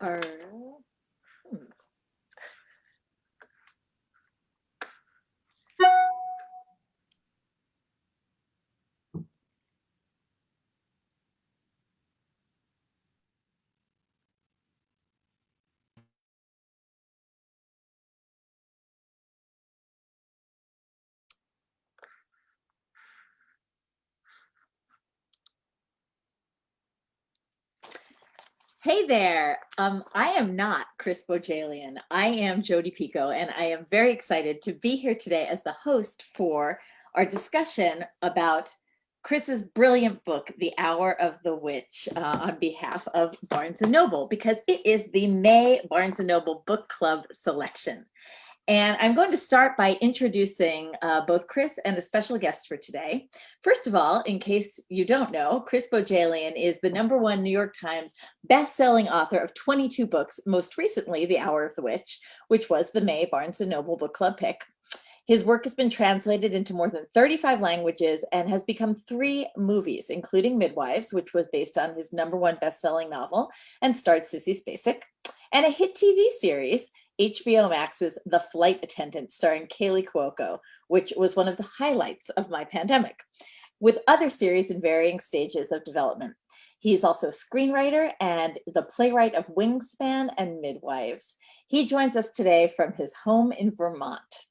Or, Hey there. I am not Chris Bohjalian. I am Jodi Picoult, and I am very excited to be here today as the host for our discussion about Chris's brilliant book, The Hour of the Witch, on behalf of Barnes & Noble, because it is the May Barnes & Noble Book Club selection. And I'm going to start by introducing both Chris and a special guest for today. First of all, in case you don't know, Chris Bohjalian is the #1 New York Times best-selling author of 22 books, most recently The Hour of the Witch, which was the May Barnes & Noble Book Club pick. His work has been translated into more than 35 languages and has become 3 movies, including Midwives, which was based on his #1 best-selling novel and starred Sissy Spacek, and a hit TV series, HBO Max's The Flight Attendant, starring Kaley Cuoco, which was one of the highlights of my pandemic, with other series in varying stages of development. He's also a screenwriter and the playwright of Wingspan and Midwives. He joins us today from his home in Vermont.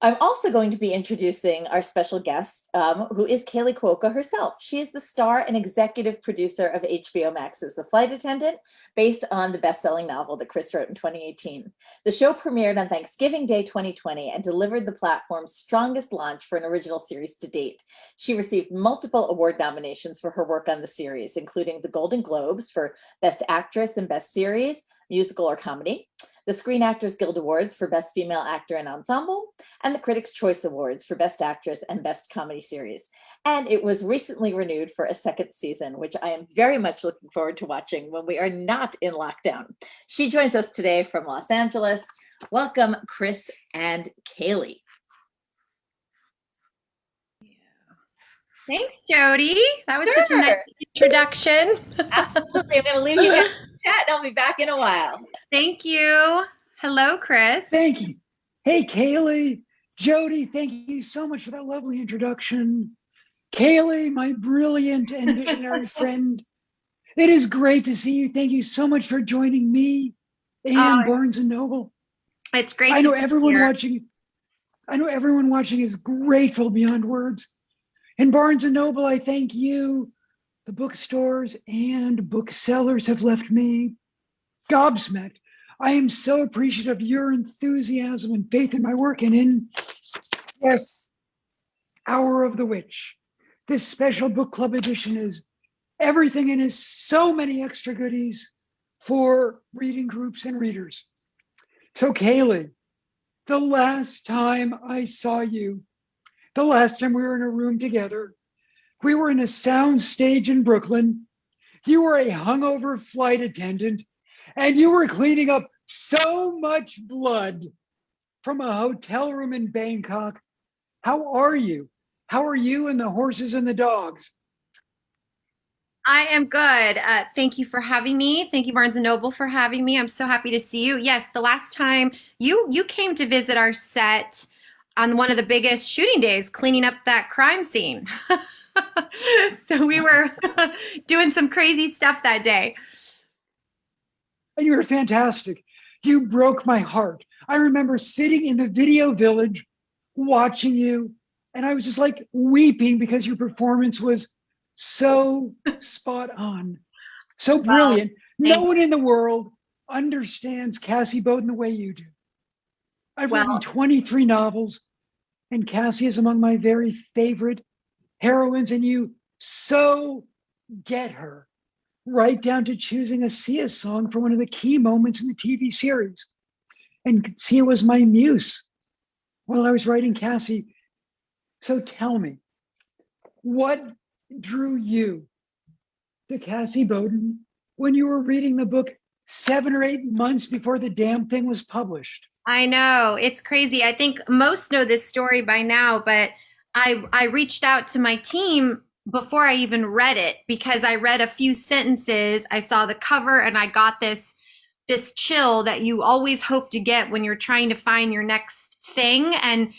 I'm also going to be introducing our special guest, who is Kaley Cuoco herself. She is the star and executive producer of HBO Max's The Flight Attendant, based on the best-selling novel that Chris wrote in 2018. The show premiered on Thanksgiving Day 2020 and delivered the platform's strongest launch for an original series to date. She received multiple award nominations for her work on the series, including the Golden Globes for Best Actress and Best Series, Musical or Comedy, the Screen Actors Guild Awards for Best Female Actor in Ensemble, and the Critics' Choice Awards for Best Actress and Best Comedy Series. And it was recently renewed for a 2nd season, which I am very much looking forward to watching when we are not in lockdown. She joins us today from Los Angeles. Welcome, Chris and Kaley. Thanks, Jodi. That was such a nice introduction. Absolutely. I'm going to leave you guys to chat. I'll be back in a while. Thank you. Hello, Chris. Thank you. Hey, Kaley. Jodi, thank you so much for that lovely introduction. Kaley, my brilliant and visionary friend, it is great to see you. Thank you so much for joining me and Barnes & Noble. It's great. I know everyone watching is grateful beyond words. And Barnes & Noble, I thank you. The bookstores and booksellers have left me gobsmacked. I am so appreciative of your enthusiasm and faith in my work and in, yes, Hour of the Witch. This special book club edition is everything and is so many extra goodies for reading groups and readers. So Kaley, the last time I saw you, the last time we were in a room together, we were in a sound stage in Brooklyn. You were a hungover flight attendant, and you were cleaning up so much blood from a hotel room in Bangkok. How are you? How are you and the horses and the dogs? I am good. Thank you for having me. Thank you, Barnes & Noble, for having me. I'm so happy to see you. Yes, the last time you came to visit our set on one of the biggest shooting days, cleaning up that crime scene. So we were doing some crazy stuff that day. And you were fantastic. You broke my heart. I remember sitting in the video village watching you, and I was just like weeping because your performance was so spot on, so brilliant. Wow. No one in the world understands Cassie Bowden the way you do. I've written 23 novels, and Cassie is among my very favorite heroines, and you so get her, right down to choosing a Sia song for one of the key moments in the TV series. And Sia was my muse while I was writing Cassie. So tell me, what drew you to Cassie Bowden when you were reading the book 7 or 8 months before the damn thing was published? I know, it's crazy. I think most know this story by now, but I reached out to my team before I even read it, because I read a few sentences, I saw the cover, and I got this chill that you always hope to get when you're trying to find your next thing. And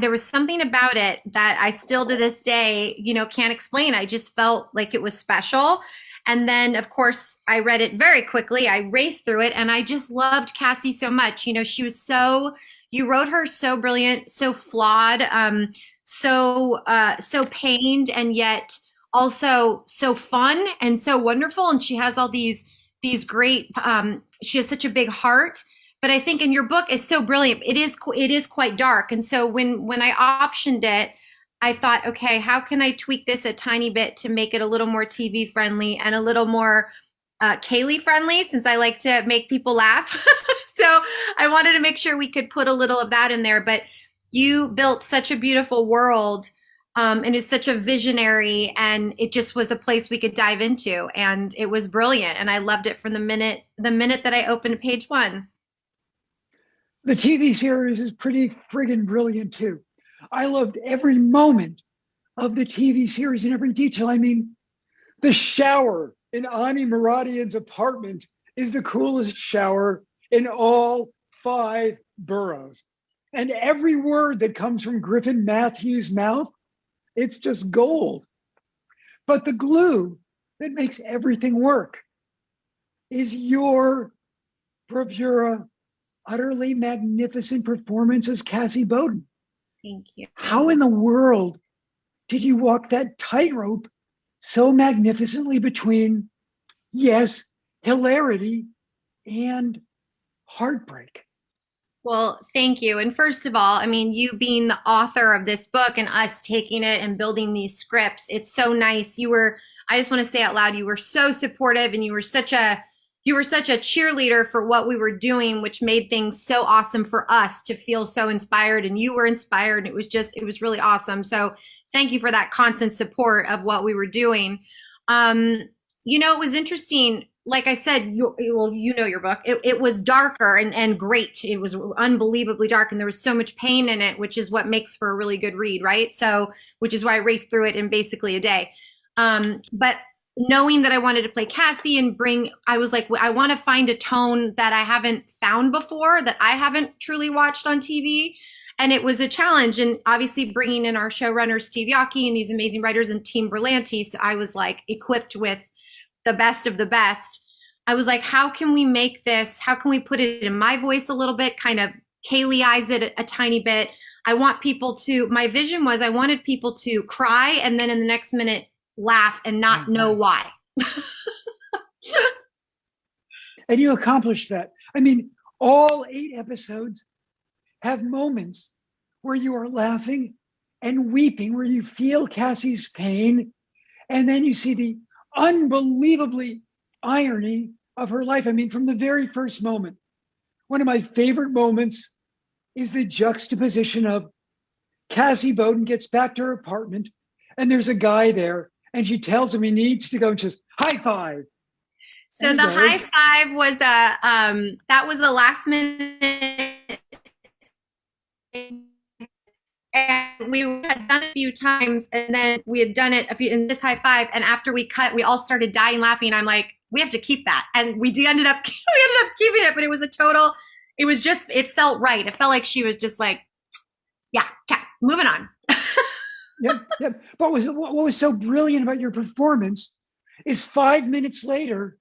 there was something about it that I still to this day, can't explain. I just felt like it was special. And then, of course, I read it very quickly. I raced through it, and I just loved Cassie so much. She was you wrote her so brilliant, so flawed, so pained, and yet also so fun and so wonderful. And she has all these great, she has such a big heart. But I think in your book is so brilliant. It is quite dark. And so when I optioned it, I thought, okay, how can I tweak this a tiny bit to make it a little more TV friendly and a little more Kaylee friendly, since I like to make people laugh. So I wanted to make sure we could put a little of that in there. But you built such a beautiful world, and it's such a visionary, and it just was a place we could dive into, and it was brilliant. And I loved it from the minute that I opened page one. The TV series is pretty friggin' brilliant too. I loved every moment of the TV series and every detail. I mean, the shower in Ani Muradian's apartment is the coolest shower in all 5 boroughs. And every word that comes from Griffin Matthews' mouth, it's just gold. But the glue that makes everything work is your bravura, utterly magnificent performance as Cassie Bowden. Thank you. How in the world did you walk that tightrope so magnificently between, yes, hilarity and heartbreak? Well, thank you. And first of all, I mean, you being the author of this book and us taking it and building these scripts, it's so nice. I just want to say out loud, you were so supportive, and you were such a cheerleader for what we were doing, which made things so awesome for us to feel so inspired, and you were inspired. It was really awesome. So thank you for that constant support of what we were doing. It was interesting. Like I said, your book, it was darker and great. It was unbelievably dark, and there was so much pain in it, which is what makes for a really good read, right? So, which is why I raced through it in basically a day. But knowing that I wanted to play Cassie and I was like, I want to find a tone that I haven't found before, that I haven't truly watched on TV. And it was a challenge. And obviously bringing in our showrunner, Steve Yockey, and these amazing writers and Team Berlanti, so I was like equipped with the best of the best. I was like, how can we make this? How can we put it in my voice a little bit, kind of Kaylee-ize it a tiny bit? My vision was I wanted people to cry and then in the next minute laugh and not know why. And you accomplished that. I mean, all 8 episodes have moments where you are laughing and weeping, where you feel Cassie's pain, and then you see the unbelievably irony of her life. I mean, from the very first moment, one of my favorite moments is the juxtaposition of Cassie Bowden gets back to her apartment, and there's a guy there, and she tells him he needs to go, and says, high five. So the high five was that was the last minute, and we had done it a few times, and then we had done it in this high five, and after we cut, we all started dying laughing, and I'm like, we have to keep that, and we ended up keeping it. But it felt right. It felt like she was just like, yeah, moving on. Yep. But what was so brilliant about your performance is 5 minutes later,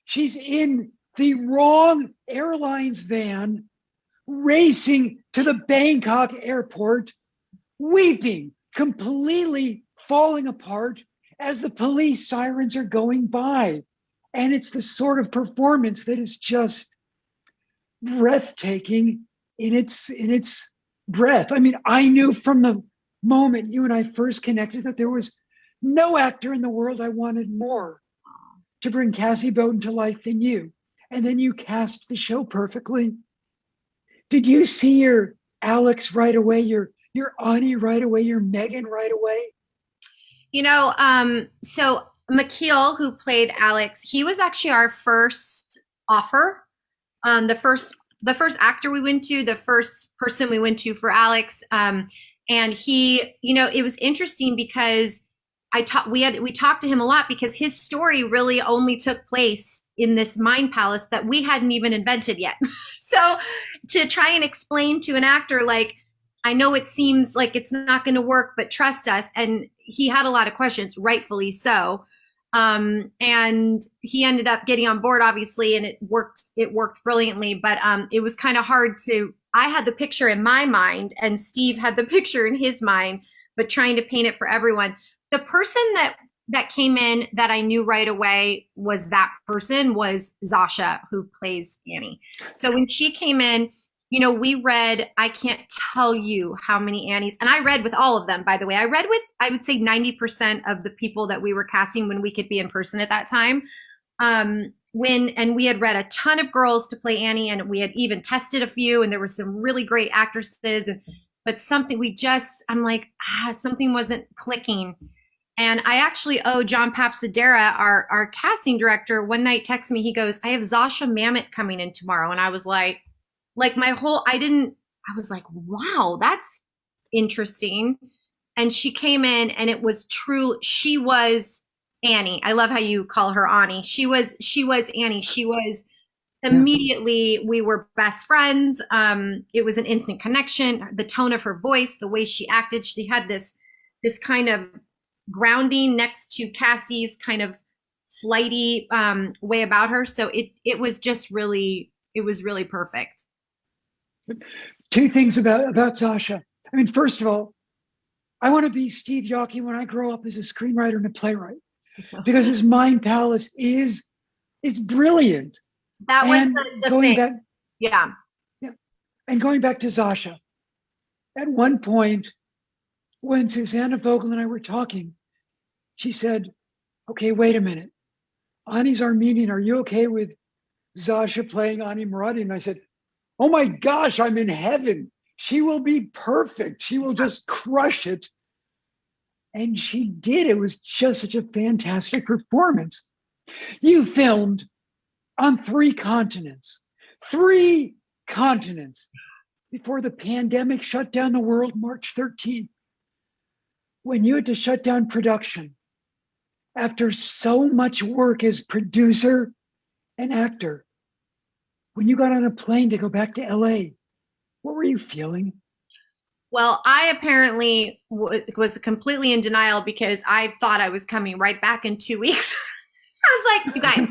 she's in the wrong airline's van, racing to the Bangkok airport, weeping, completely falling apart as the police sirens are going by. And it's the sort of performance that is just breathtaking in its breath. I mean, I knew from the moment you and I first connected that there was no actor in the world I wanted more to bring Cassie Bowden to life than you. And then you cast the show perfectly. Did you see your Alex right away, your Ani right away, your Megan right away? So Picoult, who played Alex, he was actually our first offer. The first actor we went to, the first person we went to for Alex. And he, it was interesting because we talked to him a lot because his story really only took place in this mind palace that we hadn't even invented yet. So to try and explain to an actor, like, I know it seems like it's not going to work, but trust us. And he had a lot of questions, rightfully so. And he ended up getting on board, obviously, and it worked brilliantly. But it was kind of hard I had the picture in my mind and Steve had the picture in his mind, but trying to paint it for everyone. The person that came in that I knew right away was Zasha, who plays Annie. So when she came in, we read, I can't tell you how many Annies, and I read with all of them, by the way. I read with, I would say 90% of the people that we were casting when we could be in person at that time. And we had read a ton of girls to play Annie, and we had even tested a few, and there were some really great actresses, but something I'm like, something wasn't clicking. And I actually owe John Papsadera, our casting director, one night texted me, he goes, I have Zasha Mamet coming in tomorrow. And I was like I was like, wow, that's interesting. And she came in and it was true. She was Annie. I love how you call her Annie. She was Annie. She was immediately, we were best friends. It was an instant connection. The tone of her voice, the way she acted, she had this kind of grounding next to Cassie's kind of flighty way about her. So it was really perfect. Two things about Zasha. I mean, first of all, I want to be Steve Yockey when I grow up as a screenwriter and a playwright, because his mind palace it's brilliant. That was the thing. Back, yeah. And going back to Zasha, at one point, when Susanna Vogel and I were talking, she said, okay, wait a minute. Ani's Armenian. Are you okay with Zasha playing Ani Muradi? And I said, oh my gosh, I'm in heaven. She will be perfect. She will just crush it. And she did. It was just such a fantastic performance. You filmed on 3 continents before the pandemic shut down the world March 13th. When you had to shut down production after so much work as producer and actor, when you got on a plane to go back to LA, what were you feeling? Well, I apparently was completely in denial because I thought I was coming right back in 2 weeks. I was like, you guys,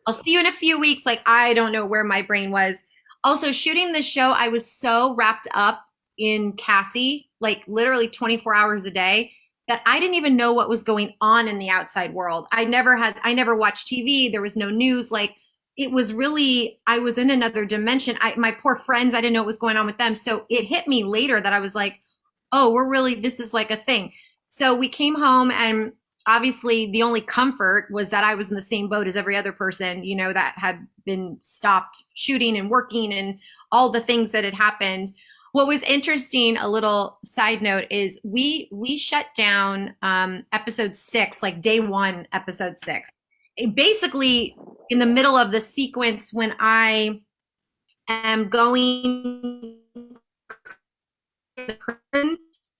I'll see you in a few weeks. Like, I don't know where my brain was. Also, shooting the show, I was so wrapped up in Cassie, like literally 24 hours a day, that I didn't even know what was going on in the outside world. I never watched TV. There was no news. Like, it was really, I was in another dimension. My poor friends, I didn't know what was going on with them. So it hit me later that I was like, oh, this is like a thing. So we came home, and obviously the only comfort was that I was in the same boat as every other person, that had been stopped shooting and working and all the things that had happened. What was interesting, a little side note, is we shut down episode 6, like day 1, episode 6. Basically in the middle of the sequence when I am going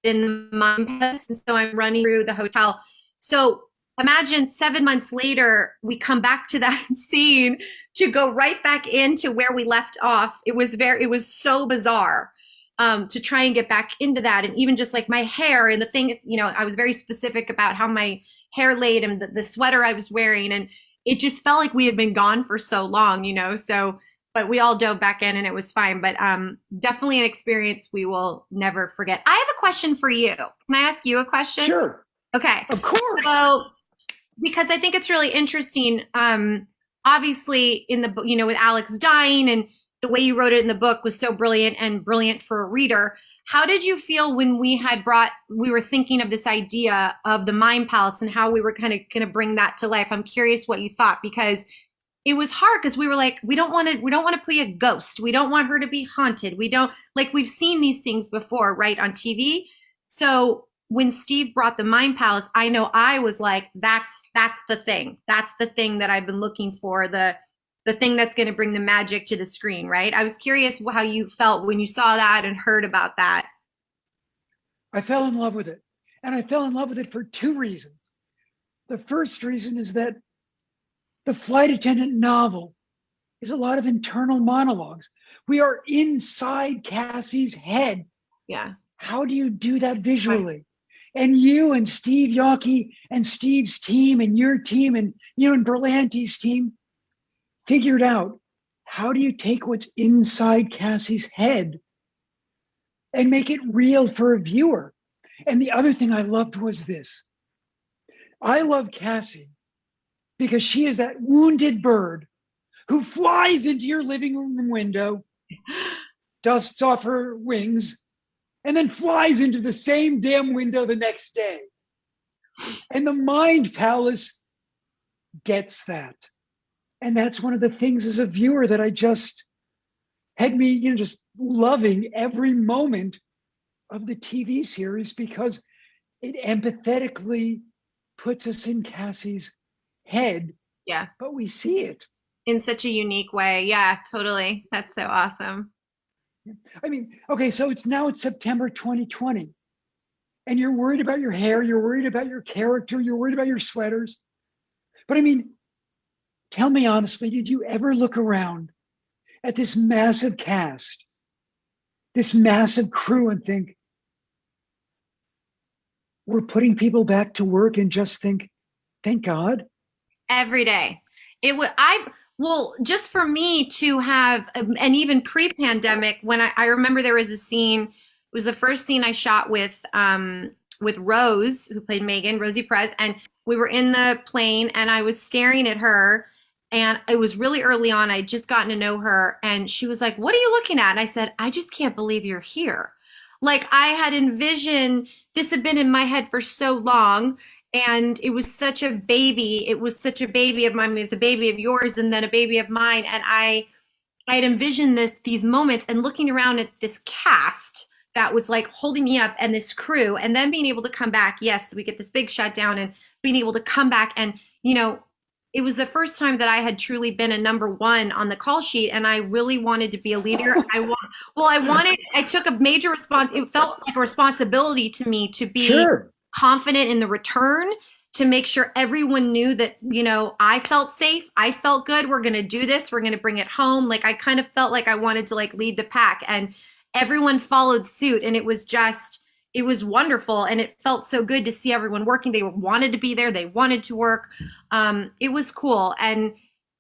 in the mind palace, and so I'm running through the hotel. So imagine 7 months later, we come back to that scene to go right back into where we left off. It was so bizarre to try and get back into that. And even just like my hair and the thing, I was very specific about how my hair laid and the sweater I was wearing. And it just felt like we had been gone for so long, but we all dove back in and it was fine. But definitely an experience we will never forget. I have a question for you. Can I ask you a question? Sure. Okay. Of course. So, because I think it's really interesting, obviously in the book, with Alex dying, and the way you wrote it in the book was so brilliant and brilliant for a reader. How did you feel when we were thinking of this idea of the mind palace and how we were kind of going to bring that to life? I'm curious what you thought, because it was hard, because we were like, we don't want to play a ghost. We don't want her to be haunted. We've seen these things before, right, on TV. So when Steve brought the mind palace, I know I was like, that's the thing. That's the thing that I've been looking for, the thing that's going to bring the magic to the screen, right? I was curious how you felt when you saw that and heard about that. I fell in love with it. And I fell in love with it for two reasons. The first reason is that the flight attendant novel is a lot of internal monologues. We are inside Cassie's head. Yeah. How do you do that visually? And you and Steve Yockey and Steve's team and your team and you and Berlanti's team figured out, how do you take what's inside Cassie's head and make it real for a viewer? And the other thing I loved was this. I love Cassie because she is that wounded bird who flies into your living room window, dusts off her wings, and then flies into the same damn window the next day. And the Mind Palace gets that. And that's one of the things as a viewer that I just had me, just loving every moment of the TV series, because it empathetically puts us in Cassie's head. Yeah. But we see it. In such a unique way. Yeah, totally. That's so awesome. I mean, okay, so it's September 2020. And you're worried about your hair, you're worried about your character, you're worried about your sweaters. But I mean, tell me honestly, did you ever look around at this massive cast, this massive crew, and think, we're putting people back to work, and just think, thank God? Every day. Well, just for me to have, and even pre-pandemic, when I remember there was a scene, it was the first scene I shot with Rose, who played Megan, Rosie Perez, and we were in the plane and I was staring at her, and it was really early on. I'd just gotten to know her, and she was like, "What are you looking at?" And I said, "I just can't believe you're here." Like, I had envisioned, this had been in my head for so long. And it was such a baby. It was such a baby of mine. It was a baby of yours, and then a baby of mine. And I had envisioned these moments, and looking around at this cast that was like holding me up, and this crew, and then being able to come back. Yes, we get this big shutdown, and being able to come back. And, it was the first time that I had truly been a number one on the call sheet, and I really wanted to be a leader. I took a major it felt like a responsibility to me to be Sure. confident in the return, to make sure everyone knew that, I felt safe. I felt good. We're going to do this. We're going to bring it home. Like, I kind of felt like I wanted to lead the pack, and everyone followed suit. And it was wonderful. And it felt so good to see everyone working. They wanted to be there. They wanted to work. It was cool. And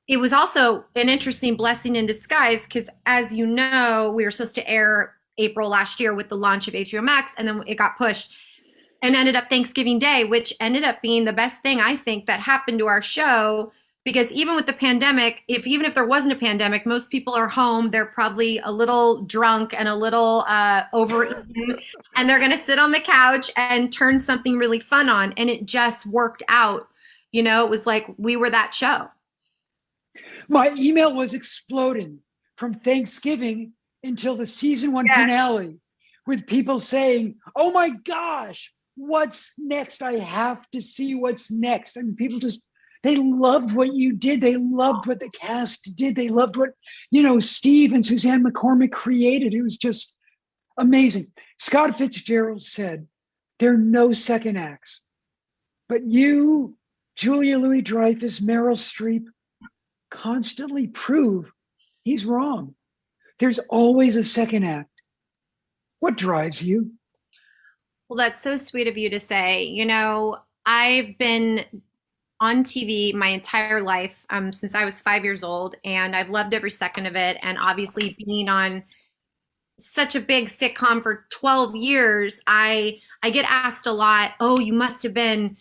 it was also an interesting blessing in disguise, because, as you know, we were supposed to air April last year with the launch of HBO Max, and then it got pushed. And ended up Thanksgiving Day, which ended up being the best thing, I think, that happened to our show. Because even with the pandemic, even if there wasn't a pandemic, most people are home. They're probably a little drunk and a little overeaten, and they're going to sit on the couch and turn something really fun on. And it just worked out. It was like we were that show. My email was exploding from Thanksgiving until the season 1 finale, with people saying, "Oh my gosh, what's next? I have to see what's next." And people they loved what you did. They loved what the cast did. They loved what, Steve and Suzanne McCormick created. It was just amazing. Scott Fitzgerald said, there are no second acts. But you, Julia Louis-Dreyfus, Meryl Streep, constantly prove he's wrong. There's always a second act. What drives you? Well, that's so sweet of you to say. I've been on TV my entire life, since I was 5 years old, and I've loved every second of it. And obviously, being on such a big sitcom for 12 years, I get asked a lot, "Oh, you must have been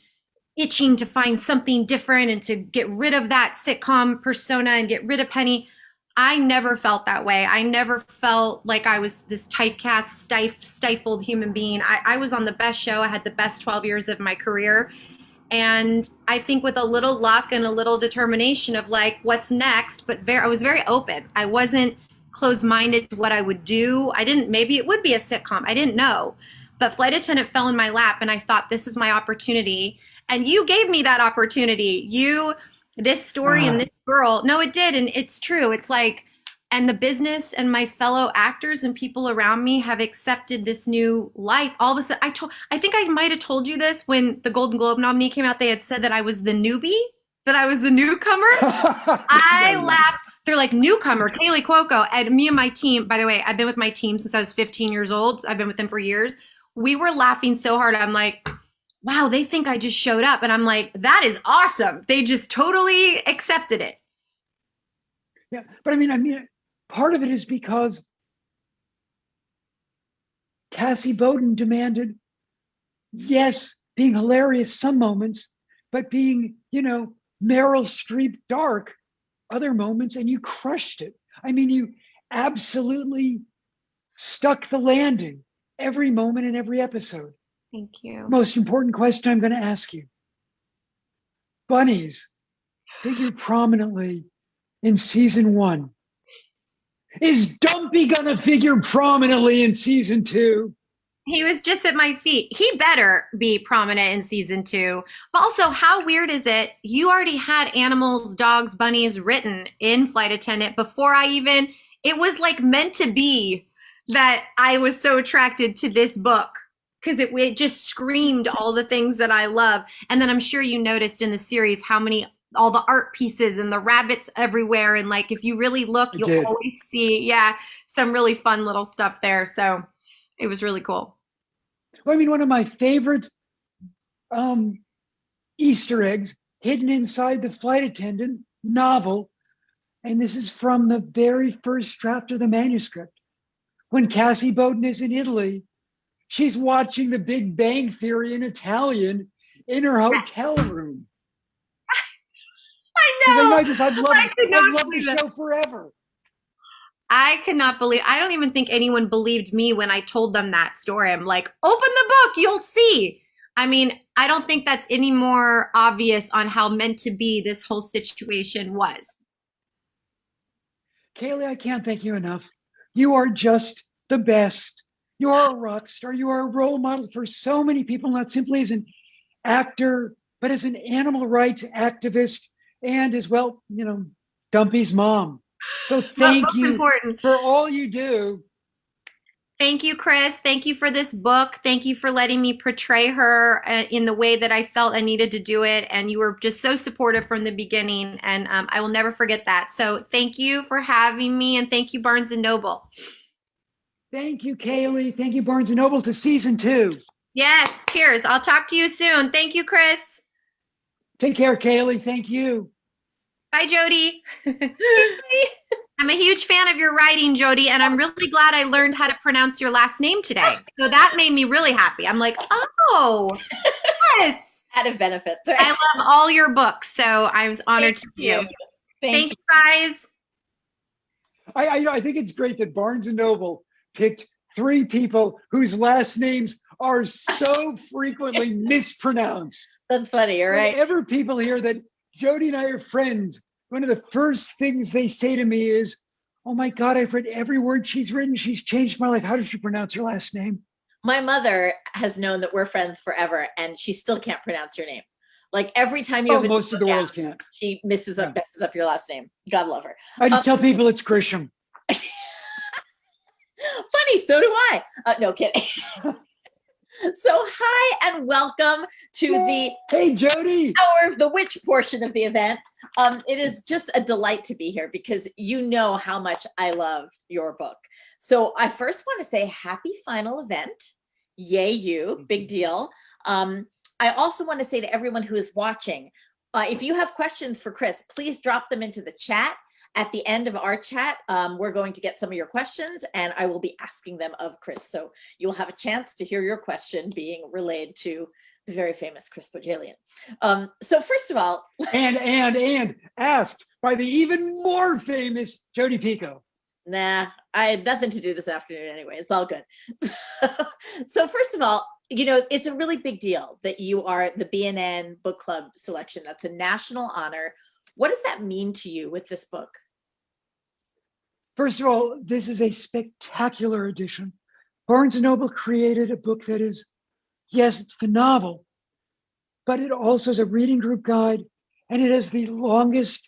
itching to find something different and to get rid of that sitcom persona and get rid of Penny." I never felt that way. I never felt like I was this typecast, stifled human being. I was on the best show. I had the best 12 years of my career. And I think with a little luck and a little determination of what's next, but I was very open. I wasn't closed-minded to what I would do. Maybe it would be a sitcom. I didn't know. But Flight Attendant fell in my lap, and I thought, this is my opportunity. And you gave me that opportunity. This story and this girl. No, it did. And it's true. It's like, and the business and my fellow actors and people around me have accepted this new life. All of a sudden, I think I might have told you this when the Golden Globe nominee came out. They had said that I was the newbie, that I was the newcomer. I laughed. They're like, newcomer, Kaylee Cuoco. And me and my team, by the way, I've been with my team since I was 15 years old. I've been with them for years. We were laughing so hard. I'm like, wow, they think I just showed up. And I'm like, that is awesome. They just totally accepted it. Yeah, but I mean, part of it is because Cassie Bowden demanded, yes, being hilarious some moments, but being, Meryl Streep dark other moments, and you crushed it. I mean, you absolutely stuck the landing every moment in every episode. Thank you. Most important question I'm going to ask you. Bunnies figured prominently in season 1. Is Dumpy gonna figure prominently in season 2? He was just at my feet. He better be prominent in season 2. But also, how weird is it? You already had animals, dogs, bunnies written in Flight Attendant before it was like meant to be that I was so attracted to this book because it just screamed all the things that I love. And then I'm sure you noticed in the series all the art pieces and the rabbits everywhere. And like, if you really look, you'll always see, some really fun little stuff there. So it was really cool. Well, I mean, one of my favorite Easter eggs hidden inside the Flight Attendant novel, and this is from the very first draft of the manuscript. When Cassie Bowden is in Italy, she's watching The Big Bang Theory in Italian in her hotel room. I know. I've loved the show forever. I cannot believe, I don't even think anyone believed me when I told them that story. I'm like, open the book, you'll see. I mean, I don't think that's any more obvious on how meant to be this whole situation was. Kaylee, I can't thank you enough. You are just the best. You are a rock star. You are a role model for so many people, not simply as an actor, but as an animal rights activist and as well, Dumpy's mom. So thank you for all you do. Thank you, Chris. Thank you for this book. Thank you for letting me portray her in the way that I felt I needed to do it. And you were just so supportive from the beginning. And I will never forget that. So thank you for having me. And thank you, Barnes & Noble. Thank you, Kaylee. Thank you, Barnes & Noble, to season 2. Yes. Cheers. I'll talk to you soon. Thank you, Chris. Take care, Kaylee. Thank you. Bye, Jodi. I'm a huge fan of your writing, Jodi, and I'm really glad I learned how to pronounce your last name today. So that made me really happy. I'm like, oh, yes. Added benefits. Right? I love all your books, so I was honored to be you. Thank you, guys. I think it's great that Barnes & Noble picked 3 people whose last names are so frequently mispronounced. That's funny, you're right. Whenever people hear that Jodi and I are friends, one of the first things they say to me is, oh my God, I've read every word she's written. She's changed my life. How does she pronounce her last name? My mother has known that we're friends forever, and she still can't pronounce your name. Like every time you have most of the world can't. She messes up your last name. God love her. I just tell people it's Grisham. Funny, so do I. No kidding. So hi and welcome to the Hey Jodi Hour of the Witch portion of the event. It is just a delight to be here because you know how much I love your book. So I first want to say happy final event. Yay you, big deal. I also want to say to everyone who is watching, if you have questions for Chris, please drop them into the chat. At the end of our chat, we're going to get some of your questions and I will be asking them of Chris. So you'll have a chance to hear your question being relayed to the very famous Chris Bohjalian. So first of all. and asked by the even more famous Jodi Picoult. Nah, I had nothing to do this afternoon anyway. It's all good. So first of all, it's a really big deal that you are the BNN Book Club selection. That's a national honor. What does that mean to you with this book? First of all, this is a spectacular edition. Barnes & Noble created a book that is, yes, it's the novel, but it also is a reading group guide, and it has the longest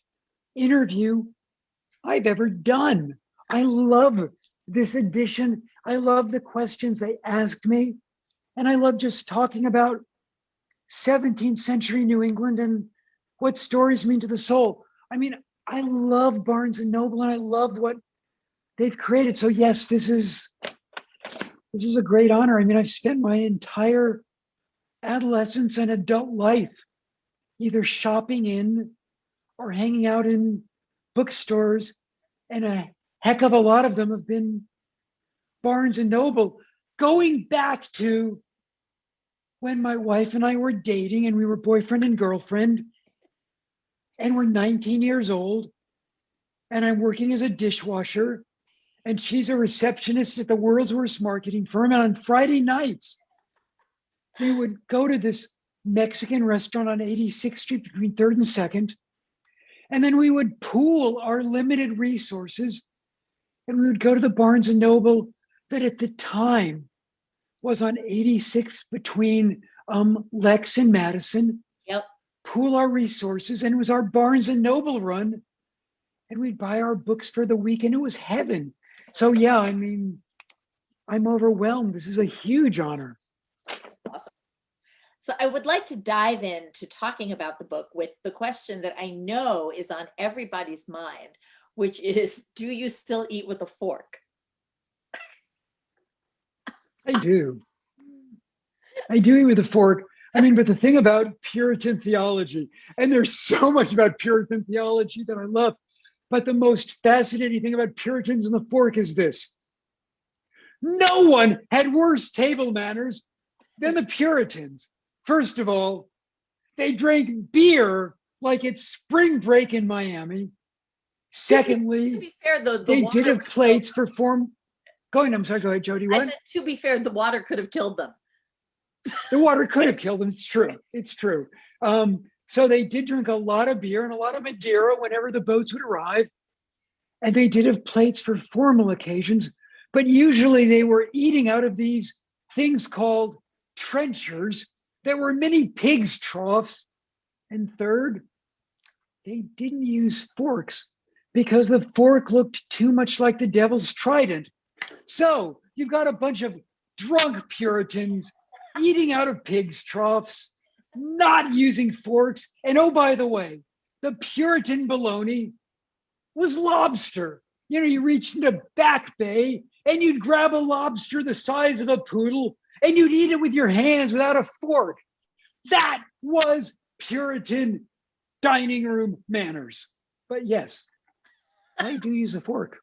interview I've ever done. I love this edition. I love the questions they asked me. And I love just talking about 17th century New England and what stories mean to the soul. I mean, I love Barnes and Noble and I love what they've created. So yes, this is a great honor. I mean, I've spent my entire adolescence and adult life either shopping in or hanging out in bookstores, and a heck of a lot of them have been Barnes and Noble, going back to when my wife and I were dating and we were boyfriend and girlfriend, and we're 19 years old, and I'm working as a dishwasher, and she's a receptionist at the world's worst marketing firm. And on Friday nights, we would go to this Mexican restaurant on 86th Street between 3rd and 2nd. And then we would pool our limited resources and we would go to the Barnes and Noble that at the time was on 86th between Lex and Madison. Yep. Pool our resources, and it was our Barnes and Noble run. And we'd buy our books for the week, and it was heaven. So yeah, I mean, I'm overwhelmed. This is a huge honor. Awesome. So I would like to dive into talking about the book with the question that I know is on everybody's mind, which is, do you still eat with a fork? I do. I do eat with a fork. I mean, but the thing about Puritan theology, and there's so much about Puritan theology that I love, but the most fascinating thing about Puritans and the fork is this. No one had worse table manners than the Puritans. First of all, they drank beer like it's spring break in Miami. Secondly, to be fair, though, they did have plates for form. Go ahead, Jodi. What? I said, to be fair, the water could have killed them. The water could have killed them. It's true. It's true. So they did drink a lot of beer and a lot of Madeira whenever the boats would arrive. And they did have plates for formal occasions, but usually they were eating out of these things called trenchers that were mini pigs' troughs. And third, they didn't use forks because the fork looked too much like the devil's trident. So you've got a bunch of drunk Puritans eating out of pigs' troughs, not using forks. And oh, by the way, the Puritan bologna was lobster. You know, you reach into Back Bay and you'd grab a lobster the size of a poodle and you'd eat it with your hands without a fork. That was Puritan dining room manners. But yes, I do use a fork.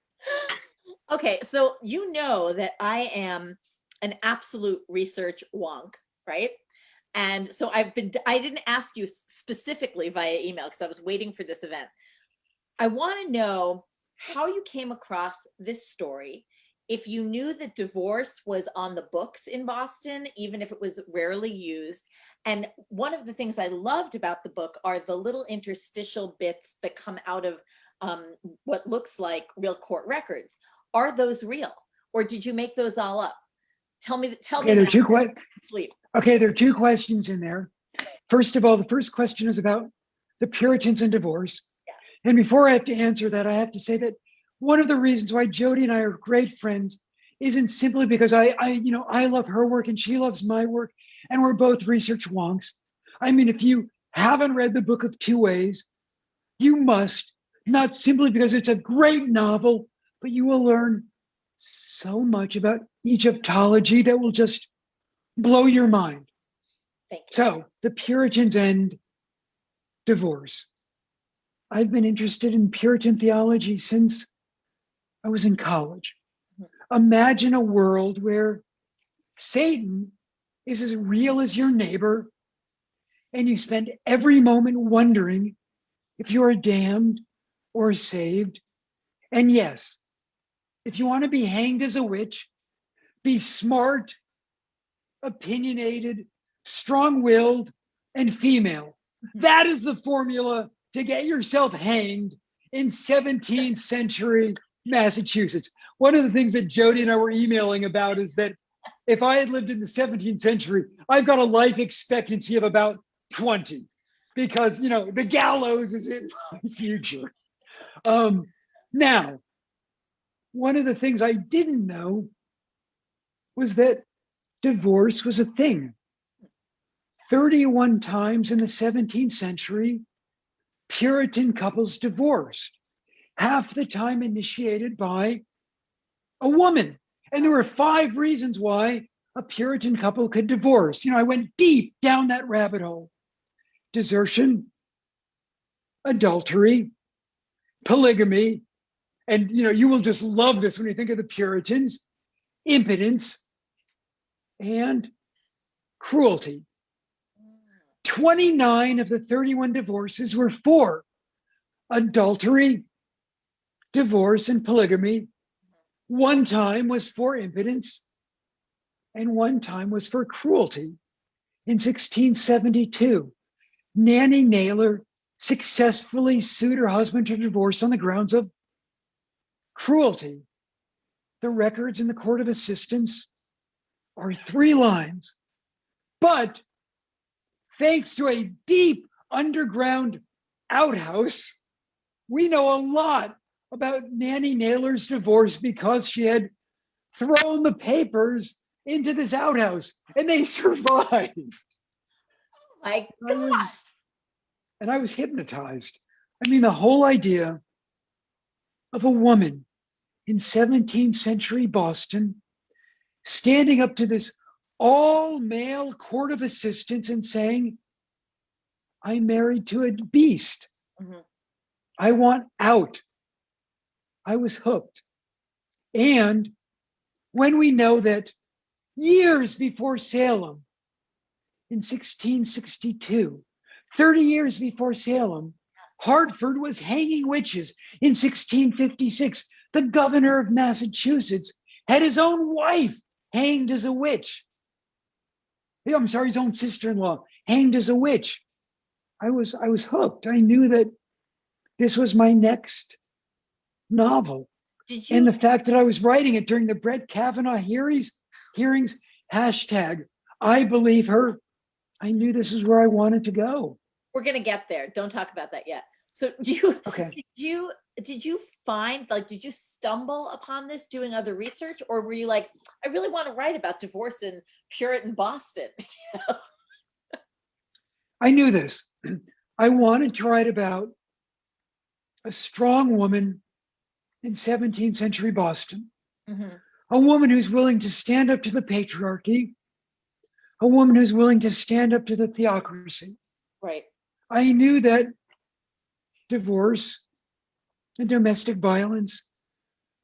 Okay, so you know that I am an absolute research wonk, right? And so I didn't ask you specifically via email because I was waiting for this event. I want to know how you came across this story, if you knew that divorce was on the books in Boston, even if it was rarely used. And one of the things I loved about the book are the little interstitial bits that come out of what looks like real court records. Are those real, or did you make those all up? Tell me. Okay, there are two sleep. Okay, there are two questions in there. First of all, the first question is about the Puritans and divorce. And before I have to answer that, I have to say that one of the reasons why Jodi and I are great friends isn't simply because I love her work and she loves my work, and we're both research wonks. I mean, if you haven't read The Book of Two Ways, you must, not simply because it's a great novel, but you will learn so much about Egyptology that will just blow your mind. Thank you. So, the Puritans and divorce. I've been interested in Puritan theology since I was in college. Imagine a world where Satan is as real as your neighbor, and you spend every moment wondering if you are damned or saved. And yes, if you want to be hanged as a witch, be smart, opinionated, strong-willed, and female. That is the formula to get yourself hanged in 17th century Massachusetts. One of the things that Jodi and I were emailing about is that if I had lived in the 17th century, I've got a life expectancy of about 20 because, you know, the gallows is in my future. Now, one of the things I didn't know was that divorce was a thing. 31 times in the 17th century, Puritan couples divorced, half the time initiated by a woman. And there were 5 reasons why a Puritan couple could divorce. I went deep down that rabbit hole. Desertion, adultery, polygamy, and you will just love this when you think of the Puritans, impotence, and cruelty. 29 of the 31 divorces were for adultery, divorce, and polygamy. 1 time was for impotence, and 1 time was for cruelty. In 1672, Nanny Naylor successfully sued her husband to divorce on the grounds of cruelty. The records in the Court of Assistants are 3 lines. But thanks to a deep underground outhouse, we know a lot about Nanny Naylor's divorce because she had thrown the papers into this outhouse and they survived. Oh my God. I was hypnotized. The whole idea of a woman in 17th century Boston standing up to this all-male court of assistants and saying, I'm married to a beast. Mm-hmm. I want out. I was hooked. And when we know that years before Salem, in 1662, 30 years before Salem, Hartford was hanging witches. In 1656, the governor of Massachusetts had his own wife hanged as a witch. His own sister-in-law hanged as a witch. I was hooked. I knew that this was my next novel. And the fact that I was writing it during the Brett Kavanaugh hearings, hashtag, I believe her. I knew this is where I wanted to go. We're going to get there. Don't talk about that yet. So okay. did you find, did you stumble upon this doing other research, or were you like, I really want to write about divorce in Puritan Boston? I knew this. I wanted to write about a strong woman in 17th century Boston, mm-hmm. a woman who's willing to stand up to the patriarchy, a woman who's willing to stand up to the theocracy. Right. I knew that divorce and domestic violence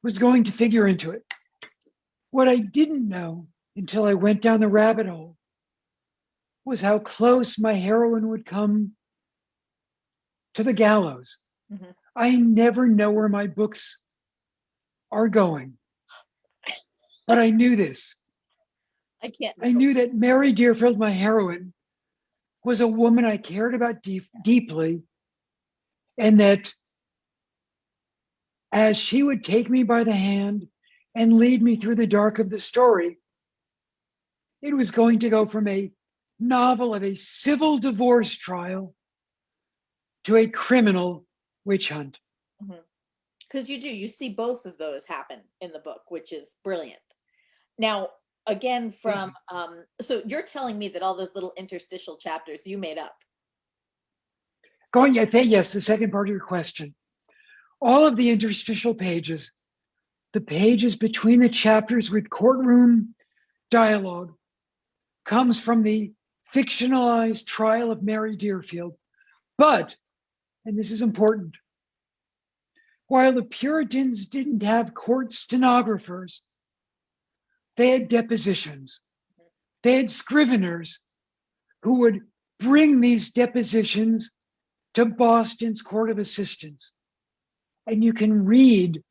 was going to figure into it. What I didn't know until I went down the rabbit hole was how close my heroine would come to the gallows. Mm-hmm. I never know where my books are going, but I knew this. I knew that Mary Deerfield, my heroine, was a woman I cared about deeply, and that as she would take me by the hand and lead me through the dark of the story, it was going to go from a novel of a civil divorce trial to a criminal witch hunt. Because you see both of those happen in the book, which is brilliant. Now, again, from so you're telling me that all those little interstitial chapters you made up. Yes, the second part of your question. All of the interstitial pages, the pages between the chapters with courtroom dialogue, comes from the fictionalized trial of Mary Deerfield. But, and this is important, while the Puritans didn't have court stenographers, they had depositions. They had scriveners who would bring these depositions to Boston's Court of Assistants. And you can read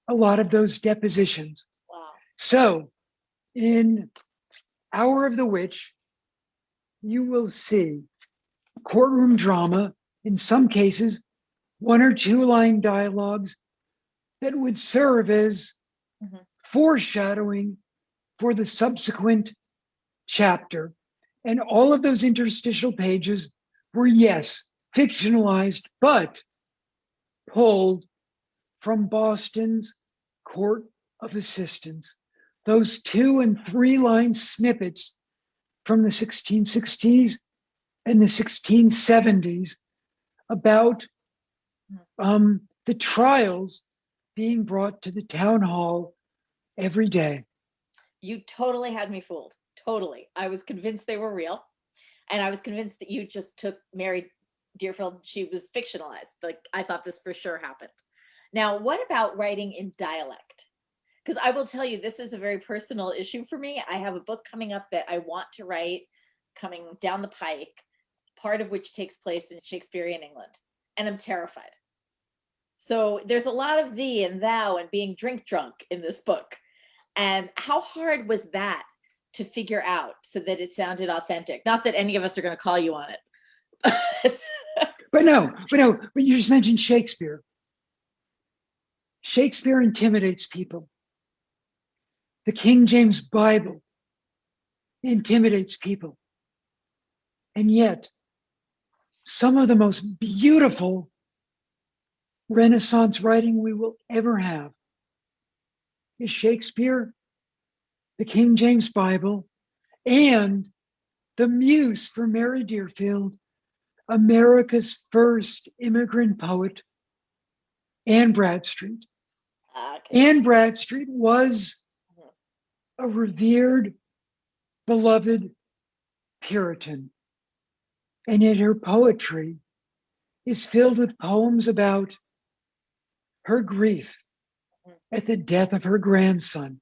a lot of those depositions. Wow. So in Hour of the Witch, you will see courtroom drama, in some cases, 1 or 2 line dialogues that would serve as foreshadowing for the subsequent chapter. And all of those interstitial pages were, yes, fictionalized, but pulled from Boston's Court of Assistants, those 2 and 3 line snippets from the 1660s and the 1670s about the trials being brought to the town hall every day. You totally had me fooled. Totally. I was convinced they were real. And I was convinced that you just took Mary Deerfield. She was fictionalized. Like, I thought this for sure happened. Now, what about writing in dialect? Because I will tell you, this is a very personal issue for me. I have a book coming up that I want to write coming down the pike, part of which takes place in Shakespearean England. And I'm terrified. So there's a lot of thee and thou and being drink drunk in this book. And how hard was that to figure out so that it sounded authentic? Not that any of us are going to call you on it. But you just mentioned Shakespeare. Shakespeare intimidates people. The King James Bible intimidates people. And yet, some of the most beautiful Renaissance writing we will ever have is Shakespeare, the King James Bible, and the muse for Mary Deerfield, America's first immigrant poet, Anne Bradstreet. Okay. Anne Bradstreet was a revered, beloved Puritan. And yet her poetry is filled with poems about her grief at the death of her grandson,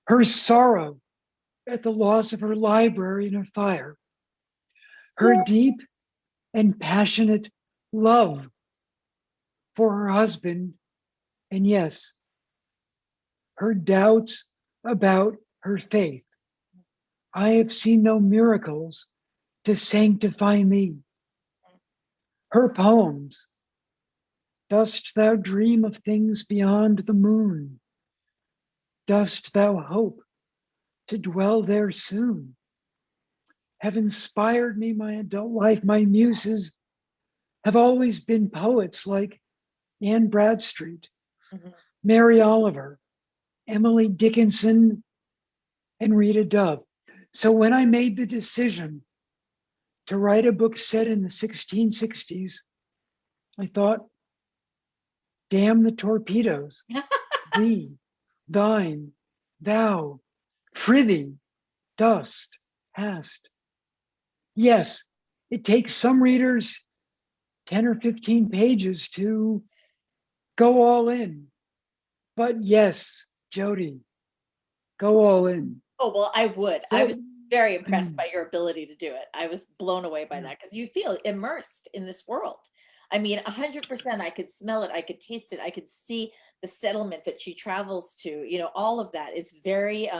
her sorrow at the loss of her library in a fire, her deep and passionate love for her husband, and yes, her doubts about her faith. I have seen no miracles to sanctify me. Her poems, dost thou dream of things beyond the moon? Dost thou hope to dwell there soon? Have inspired me my adult life. My muses have always been poets like Anne Bradstreet, Mary Oliver, Emily Dickinson, and Rita Dove. So when I made the decision to write a book set in the 1660s, I thought, damn the torpedoes. Thee, thine, thou, prithee, dost, hast. Yes, it takes some readers 10 or 15 pages to go all in. But yes, Jodi, go all in. Oh, well, I would. I was very impressed by your ability to do it. I was blown away by that because you feel immersed in this world. I mean, 100%, I could smell it. I could taste it. I could see the settlement that she travels to, you know, all of that. It's very,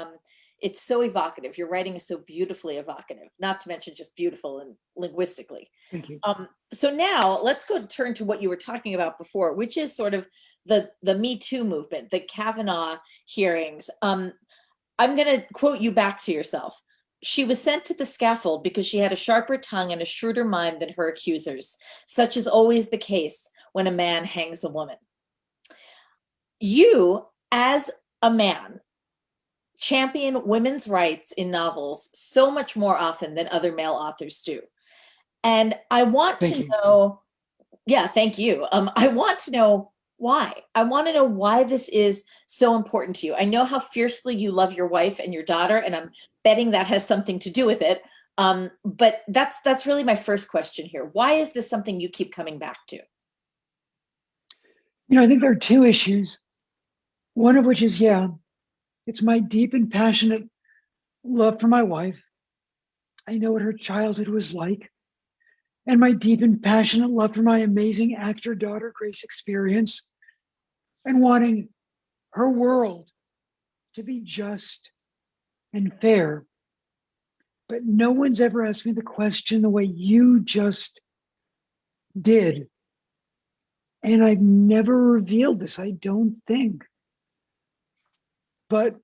it's so evocative. Your writing is so beautifully evocative, not to mention just beautiful and linguistically. Thank you. So now let's go turn to what you were talking about before, which is sort of the Metoo movement, the Kavanaugh hearings. I'm going to quote you back to yourself. She was sent to the scaffold because she had a sharper tongue and a shrewder mind than her accusers. Such is always the case when a man hangs a woman. You, as a man, champion women's rights in novels so much more often than other male authors do. And I want to know, thank you. I want to know why. I want to know why this is so important to you. I know how fiercely you love your wife and your daughter, and I'm betting that has something to do with it. But that's really my first question here. Why is this something you keep coming back to? You know, I think there are two issues. One of which is, it's my deep and passionate love for my wife. I know what her childhood was like. And my deep and passionate love for my amazing actor daughter, Grace Experience, and wanting her world to be just and fair. But no one's ever asked me the question the way you just did. And I've never revealed this, I don't think. But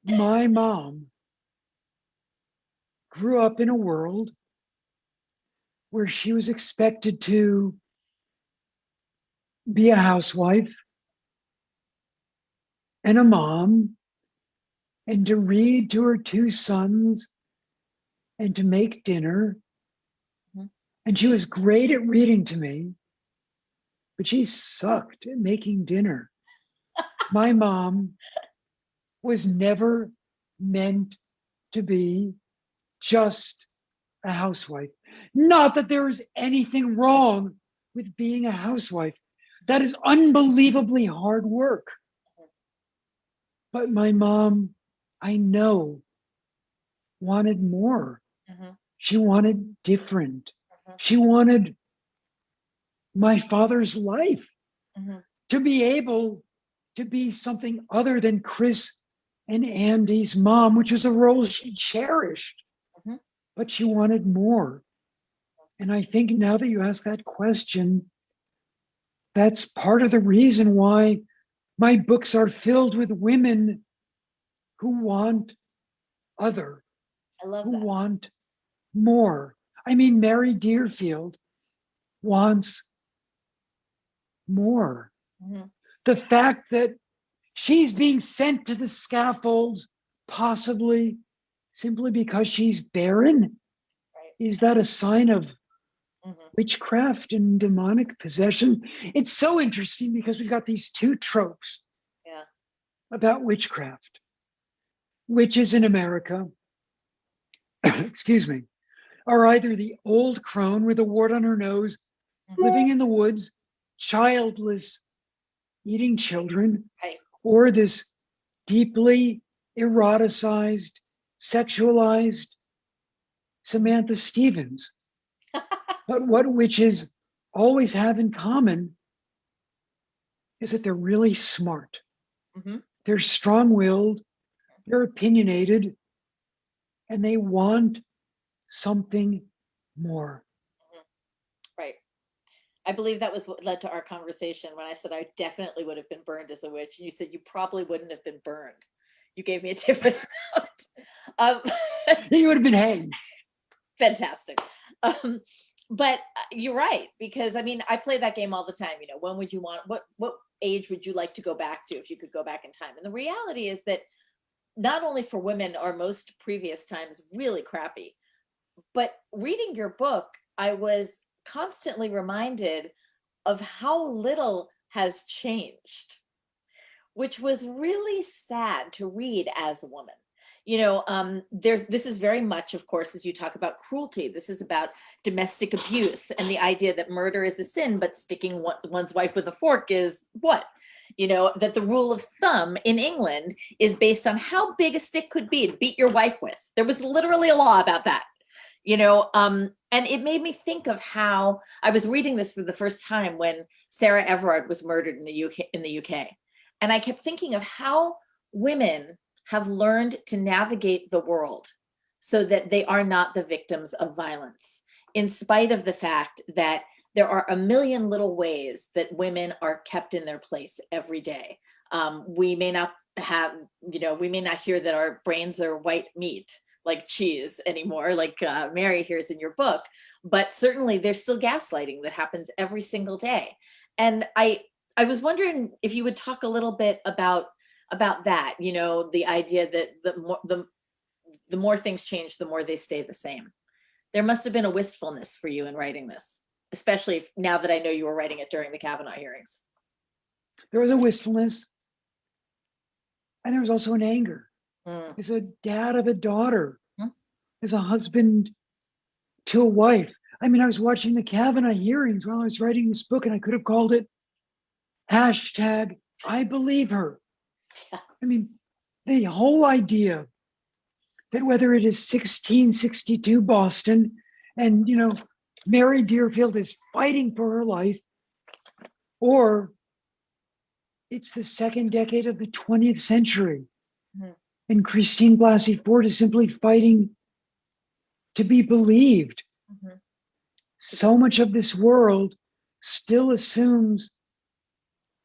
my mom grew up in a world where she was expected to be a housewife, and a mom, and to read to her two sons, and to make dinner. Mhm. And she was great at reading to me, but she sucked at making dinner. My mom was never meant to be just a housewife. Not that there is anything wrong with being a housewife. That is unbelievably hard work. But my mom, I know, wanted more. Mhm. She wanted different. Mhm. She wanted my father's life, Mhm. to be able to be something other than Chris and Andy's mom, which was a role she cherished, Mhm. but she wanted more. And I think now that you ask that question, that's part of the reason why my books are filled with women who want other, I love who that. want more. I mean, Mary Deerfield wants more. Mhm. The fact that she's being sent to the scaffolds, possibly simply because she's barren, Right. is that a sign of Mhm. witchcraft and demonic possession? It's so interesting because we've got these two tropes Yeah. about witchcraft. Witches in America, excuse me, are either the old crone with a wart on her nose, Mhm. living in the woods, childless, eating children, Right. or this deeply eroticized, sexualized Samantha Stevens. But what witches always have in common is that they're really smart. Mhm. They're strong willed, they're opinionated, and they want something more. Mhm. Right. I believe that was what led to our conversation when I said I definitely would have been burned as a witch. And you said you probably wouldn't have been burned. You gave me a different route. Um, You would have been hanged. fantastic. Um, but you're right, because I mean, I play that game all the time. You know, when would you want, what age would you like to go back to if you could go back in time? And the reality is that not only for women are most previous times really crappy, but reading your book, I was constantly reminded of how little has changed, which was really sad to read as a woman. You know, this is very much, of course, as you talk about cruelty, this is about domestic abuse and the idea that murder is a sin, but sticking one's wife with a fork is what? You know, that the rule of thumb in England is based on how big a stick could be to beat your wife with. There was literally a law about that, you know. And it made me think of how I was reading this for the first time when Sarah Everard was murdered in the UK. And I kept thinking of how women have learned to navigate the world so that they are not the victims of violence, in spite of the fact that there are a million little ways that women are kept in their place every day. We may not have, you know, we may not hear that our brains are white meat like cheese anymore, like Mary hears in your book, but certainly there's still gaslighting that happens every single day. And I was wondering if you would talk a little bit about that, you know, the idea that the more things change, the more they stay the same. There must have been a wistfulness for you in writing this, especially now that I know you were writing it during the Kavanaugh hearings. There was a wistfulness, and there was also an anger. Mm. As a dad of a daughter, Hmm. as a husband to a wife. I mean, I was watching the Kavanaugh hearings while I was writing this book, and I could have called it hashtag I believe her. Yeah. I mean, the whole idea that whether it is 1662 Boston and, you know, Mary Deerfield is fighting for her life, or it's the second decade of the 20th century Mhm. and Christine Blasey Ford is simply fighting to be believed. Mhm. So much of this world still assumes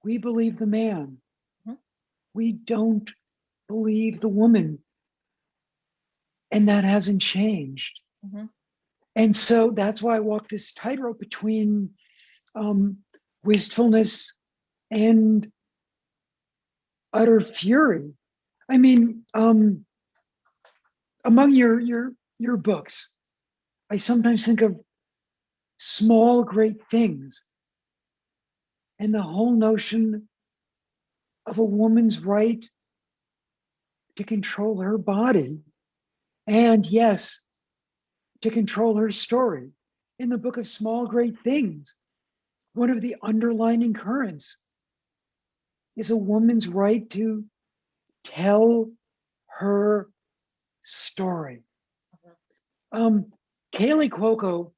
we believe the man. Mhm. We don't believe the woman. And that hasn't changed. Mhm. And so that's why I walk this tightrope between wistfulness and utter fury. I mean, among your books, I sometimes think of Small Great Things and the whole notion of a woman's right to control her body and, yes, to control her story. In the book of Small Great Things, one of the underlining currents is a woman's right to tell her story. Kaylee Cuoco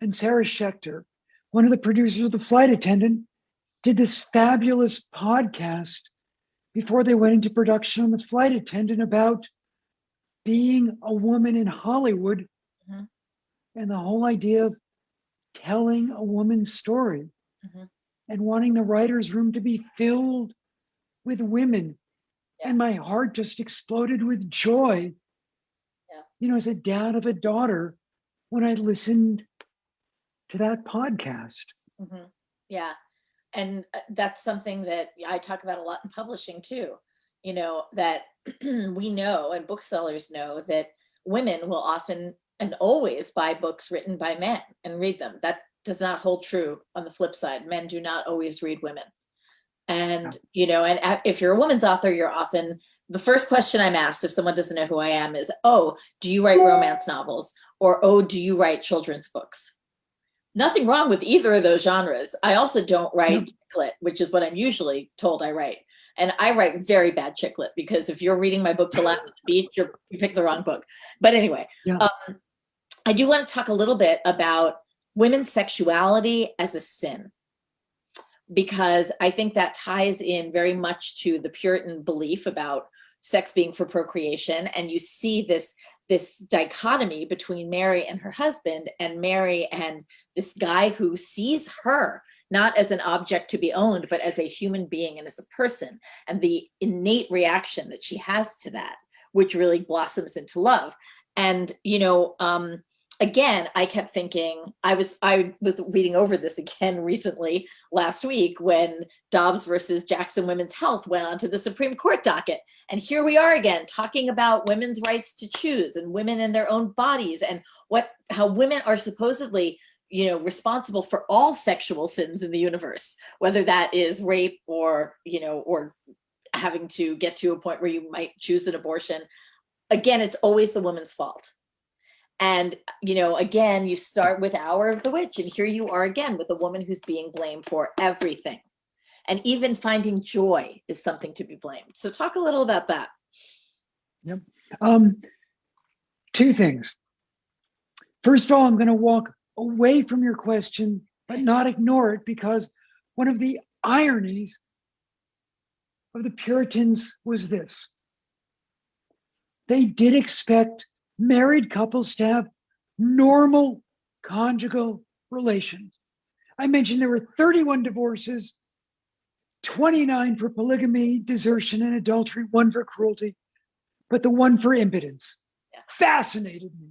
and Sarah Schechter, one of the producers of The Flight Attendant, did this fabulous podcast before they went into production on The Flight Attendant about being a woman in Hollywood and the whole idea of telling a woman's story and wanting the writer's room to be filled with women. Yeah. And my heart just exploded with joy, as a dad of a daughter, when I listened to that podcast. Yeah. And that's something that I talk about a lot in publishing too, that we know, and booksellers know, that women will often and always buy books written by men and read them. That does not hold true on the flip side. Men do not always read women. And, and if you're a woman's author, you're often, the first question I'm asked if someone doesn't know who I am is, oh, do you write romance novels? Or, oh, do you write children's books? Nothing wrong with either of those genres. I also don't write chick lit, which is what I'm usually told I write. And I write very bad chick lit, because if you're reading my book to laugh at the beach, you picked the wrong book. But anyway, I do want to talk a little bit about women's sexuality as a sin, because I think that ties in very much to the Puritan belief about sex being for procreation. And you see this dichotomy between Mary and her husband, and Mary and this guy who sees her not as an object to be owned, but as a human being and as a person, and the innate reaction that she has to that, which really blossoms into love. And, again, I kept thinking, I was reading over this again recently last week when Dobbs versus Jackson Women's Health went onto the Supreme Court docket. And here we are again talking about women's rights to choose and women in their own bodies, and how women are supposedly, responsible for all sexual sins in the universe, whether that is rape or having to get to a point where you might choose an abortion. Again, it's always the woman's fault. And, again, you start with Hour of the Witch, and here you are again with a woman who's being blamed for everything. And even finding joy is something to be blamed. So talk a little about that. Yep. Two things. First of all, I'm going to walk away from your question, but not ignore it, because one of the ironies of the Puritans was this. They did expect married couples to have normal conjugal relations. I mentioned there were 31 divorces, 29 for polygamy, desertion, and adultery, 1 for cruelty, but the 1 for impotence fascinated me.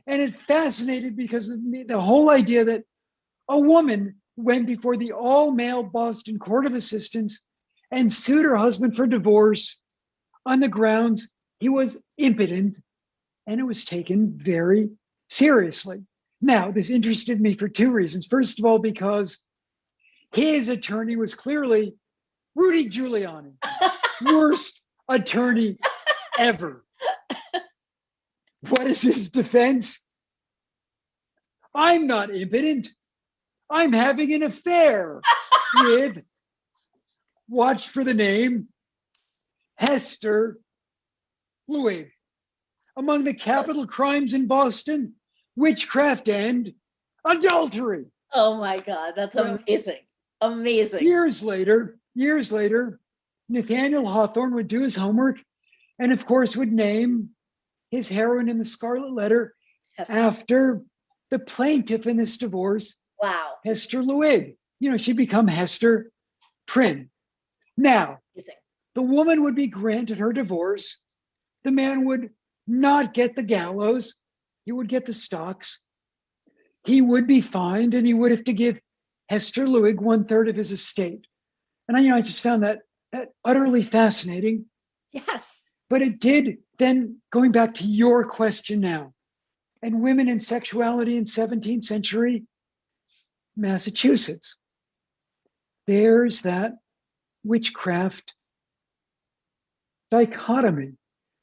And it fascinated because of the whole idea that a woman went before the all-male Boston Court of Assistants and sued her husband for divorce on the grounds he was impotent, and it was taken very seriously. Now, this interested me for 2 reasons. First of all, because his attorney was clearly Rudy Giuliani, worst attorney ever. What is his defense? I'm not impotent. I'm having an affair with, watch for the name, Hester Louis. Among the capital crimes in Boston, witchcraft and adultery. Oh my God, that's amazing. Amazing. Years later, Nathaniel Hawthorne would do his homework and, of course, would name his heroine in the Scarlet Letter after the plaintiff in this divorce. Wow. Hester Louis. She'd become Hester Prynne. Now, the woman would be granted her divorce. The man would not get the gallows. He would get the stocks. He would be fined, and he would have to give Hester Louis 1/3 of his estate. And I just found that utterly fascinating. Yes. But it did, then going back to your question now, and women and sexuality in 17th century Massachusetts. There's that witchcraft dichotomy.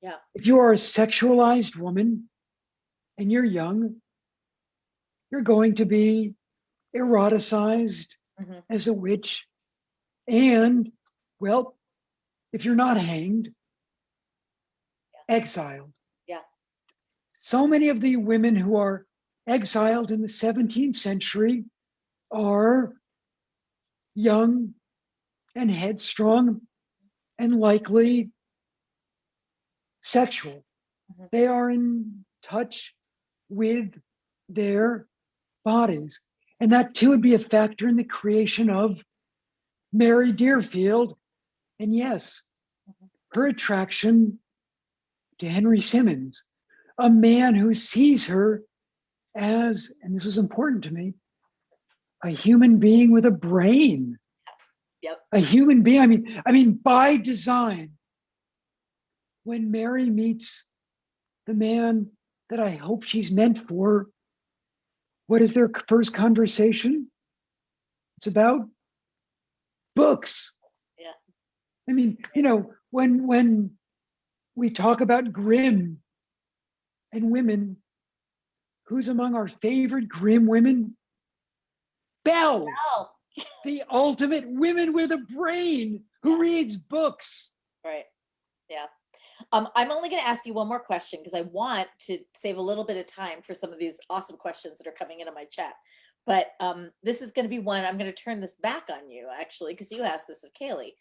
Yeah. If you are a sexualized woman and you're young, you're going to be eroticized Mhm. as a witch. And, well, if you're not hanged, exiled. Yeah. So many of the women who are exiled in the 17th century are young and headstrong and likely sexual. Mhm. They are in touch with their bodies. And that too would be a factor in the creation of Mary Deerfield. And yes, her attraction to Henry Simmons, a man who sees her as, and this was important to me, a human being with a brain. Yep. A human being. I mean, by design, when Mary meets the man that I hope she's meant for, what is their first conversation? It's about books. Yeah. I mean, when we talk about Grimm and women, who's among our favorite Grimm women? Belle, Oh, the ultimate women with a brain who reads books. right. Yeah. I'm only going to ask you one more question because I want to save a little bit of time for some of these awesome questions that are coming into my chat. But this is going to be one, I'm going to turn this back on you actually, because you asked this of Kaylee.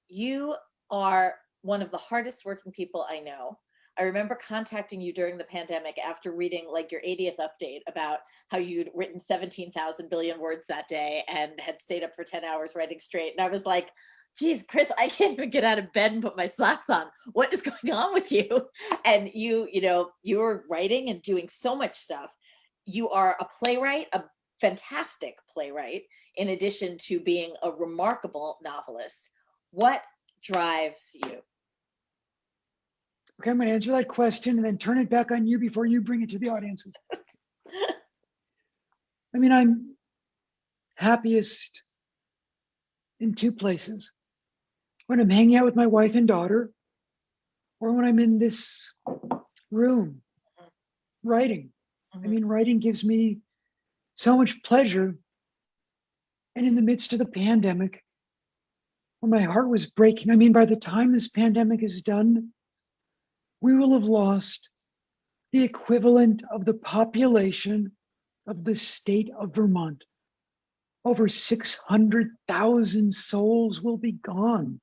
You are one of the hardest working people I know. I remember contacting you during the pandemic after reading like your 80th update about how you'd written 17,000 billion words that day and had stayed up for 10 hours writing straight. And I was like, geez, Chris, I can't even get out of bed and put my socks on. What is going on with you? And you're writing and doing so much stuff. You are a playwright, a fantastic playwright, in addition to being a remarkable novelist. What drives you? Okay, I'm going to answer that question and then turn it back on you before you bring it to the audiences. I mean, I'm happiest in two places: when I'm hanging out with my wife and daughter, or when I'm in this room writing. I mean, writing gives me so much pleasure. And in the midst of the pandemic, when my heart was breaking, I mean, by the time this pandemic is done, we will have lost the equivalent of the population of the state of Vermont. Over 600,000 souls will be gone.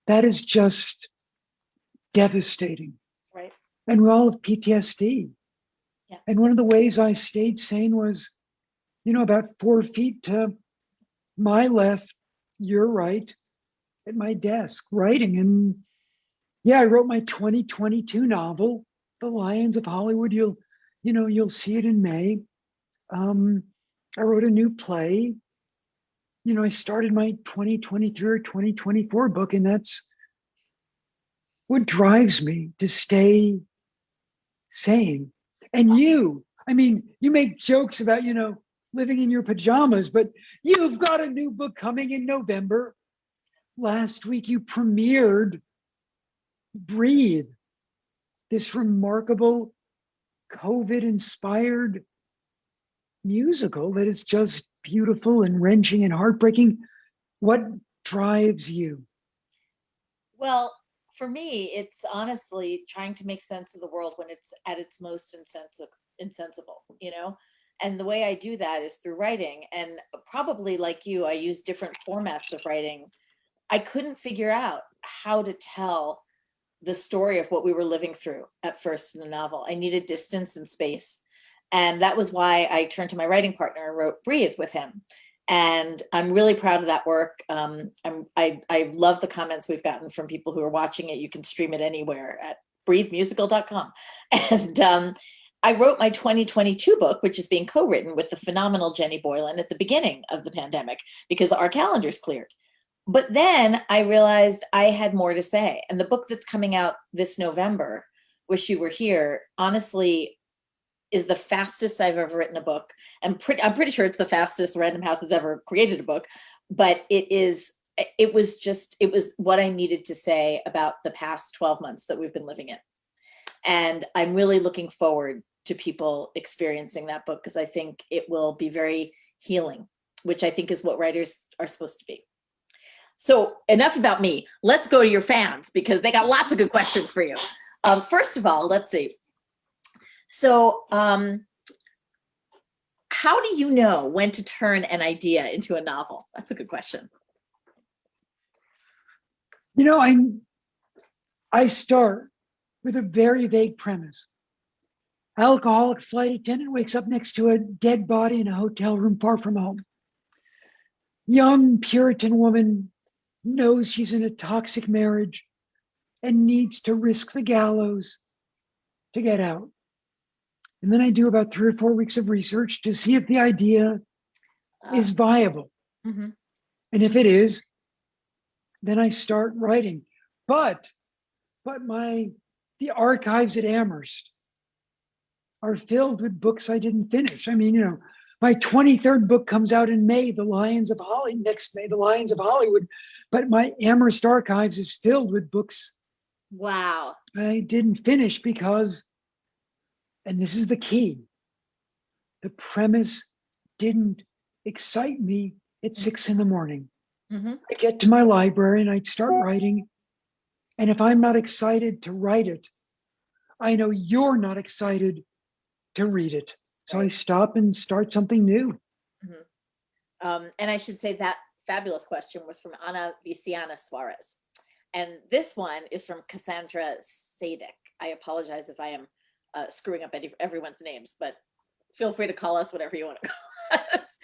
That is just devastating. Right. And we all have PTSD. Yeah. And one of the ways I stayed sane was, about 4 feet to my left, your right, at my desk writing. And yeah, I wrote my 2022 novel, The Lions of Hollywood. You'll see it in May. I wrote a new play. I started my 2023 or 2024 book, and that's what drives me to stay sane. And you make jokes about, living in your pajamas, but you've got a new book coming in November. Last week, you premiered Breathe, this remarkable COVID inspired musical that is just beautiful and wrenching and heartbreaking. What drives you? Well, for me, it's honestly trying to make sense of the world when it's at its most insensible, And the way I do that is through writing. And probably like you, I use different formats of writing. I couldn't figure out how to tell the story of what we were living through at first in a novel. I needed distance and space. And that was why I turned to my writing partner and wrote Breathe with him. And I'm really proud of that work. I love the comments we've gotten from people who are watching it. You can stream it anywhere at breathemusical.com. And I wrote my 2022 book, which is being co-written with the phenomenal Jenny Boylan at the beginning of the pandemic because our calendars cleared. But then I realized I had more to say. And the book that's coming out this November, Wish You Were Here, honestly is the fastest I've ever written a book. I'm pretty sure it's the fastest Random House has ever created a book, but it was what I needed to say about the past 12 months that we've been living in. And I'm really looking forward to people experiencing that book because I think it will be very healing, which I think is what writers are supposed to be. So enough about me. Let's go to your fans because they got lots of good questions for you. First of all, let's see. So how do you know when to turn an idea into a novel? That's a good question. You know, I start with a very vague premise. Alcoholic flight attendant wakes up next to a dead body in a hotel room far from home. Young Puritan woman knows she's in a toxic marriage and needs to risk the gallows to get out. And then I do about 3 or 4 weeks of research to see if the idea is viable. Mm-hmm. And if it is, then I start writing. But the archives at Amherst are filled with books I didn't finish. I mean, you know, my 23rd book comes out in May, next May, The Lions of Hollywood. But my Amherst archives is filled with books. Wow. I didn't finish because, and this is the key, the premise didn't excite me at 6 in the morning. Mm-hmm. I get to my library and I'd start writing. And if I'm not excited to write it, I know you're not excited to read it. So I stop and start something new. Mm-hmm. And I should say that fabulous question was from Ana Viciana Suarez. And this one is from Cassandra Sadek. I apologize if I am screwing up everyone's names, but feel free to call us whatever you want to call us.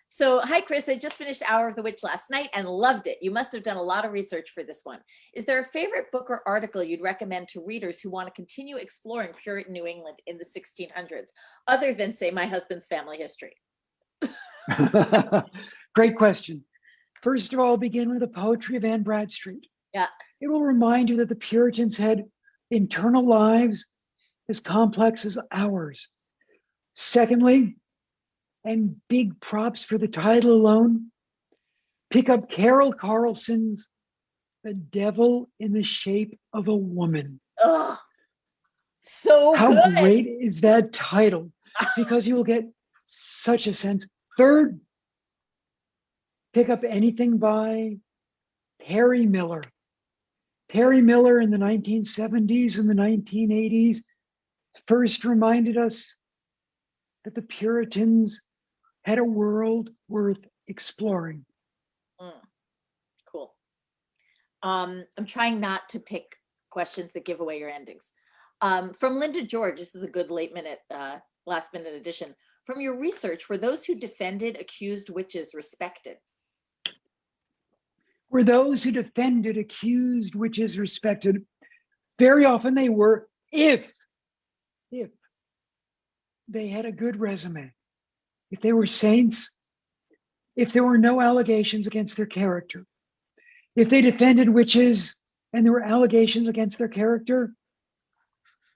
So, hi, Chris. I just finished Hour of the Witch last night and loved it. You must have done a lot of research for this one. Is there a favorite book or article you'd recommend to readers who want to continue exploring Puritan New England in the 1600s, other than, say, my husband's family history? Great question. First of all, begin with the poetry of Anne Bradstreet. Yeah. It will remind you that the Puritans had internal lives as complex as ours. Secondly, and big props for the title alone, pick up Carol Carlson's The Devil in the Shape of a Woman. Oh, so How good. great is that title? Because you will get such a sense. Third, pick up anything by Perry Miller. Perry Miller in the 1970s and the 1980s first reminded us that the Puritans had a world worth exploring. Cool. I'm trying not to pick questions that give away your endings. From Linda George, this is a good last minute addition. From your research, were those who defended accused witches respected? Were those who defended accused witches respected? Very often they were, if they had a good resume, if they were saints, if there were no allegations against their character, if they defended witches and there were allegations against their character,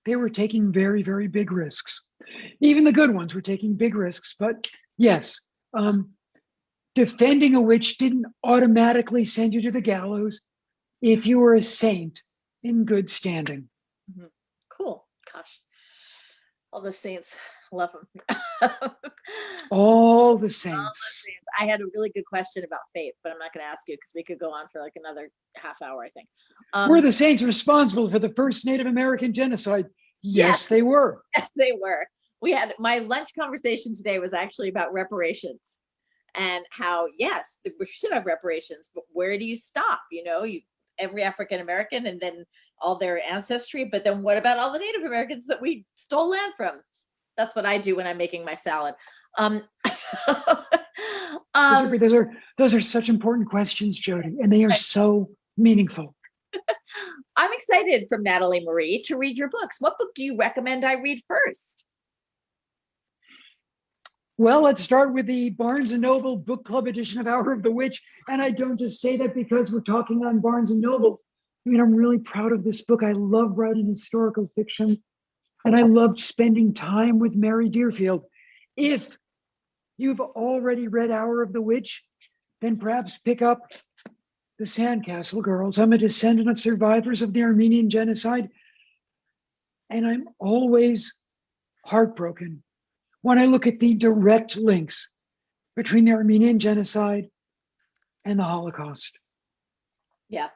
they were taking very, very big risks. Even the good ones were taking big risks. But yes, defending a witch didn't automatically send you to the gallows if you were a saint in good standing. Mm-hmm. Cool. Gosh, all the saints, love them. All the saints. I had a really good question about faith, but I'm not going to ask you because we could go on for like another half hour, I think. Were the saints responsible for the first Native American genocide? Yes, they were. Yes, they were. My lunch conversation today was actually about reparations and how, yes, we should have reparations, but where do you stop? You know, every African American and then all their ancestry, but then what about all the Native Americans that we stole land from? That's what I do when I'm making my salad. Those are such important questions, Jodi, and they are so meaningful. I'm excited, from Natalie Marie, to read your books. What book do you recommend I read first? Well, let's start with the Barnes and Noble Book Club edition of Hour of the Witch. And I don't just say that because we're talking on Barnes and Noble. I mean, I'm really proud of this book. I love writing historical fiction, and I loved spending time with Mary Deerfield. If you've already read Hour of the Witch, then perhaps pick up The Sandcastle Girls. I'm a descendant of survivors of the Armenian genocide, and I'm always heartbroken when I look at the direct links between the Armenian genocide and the Holocaust. Yeah,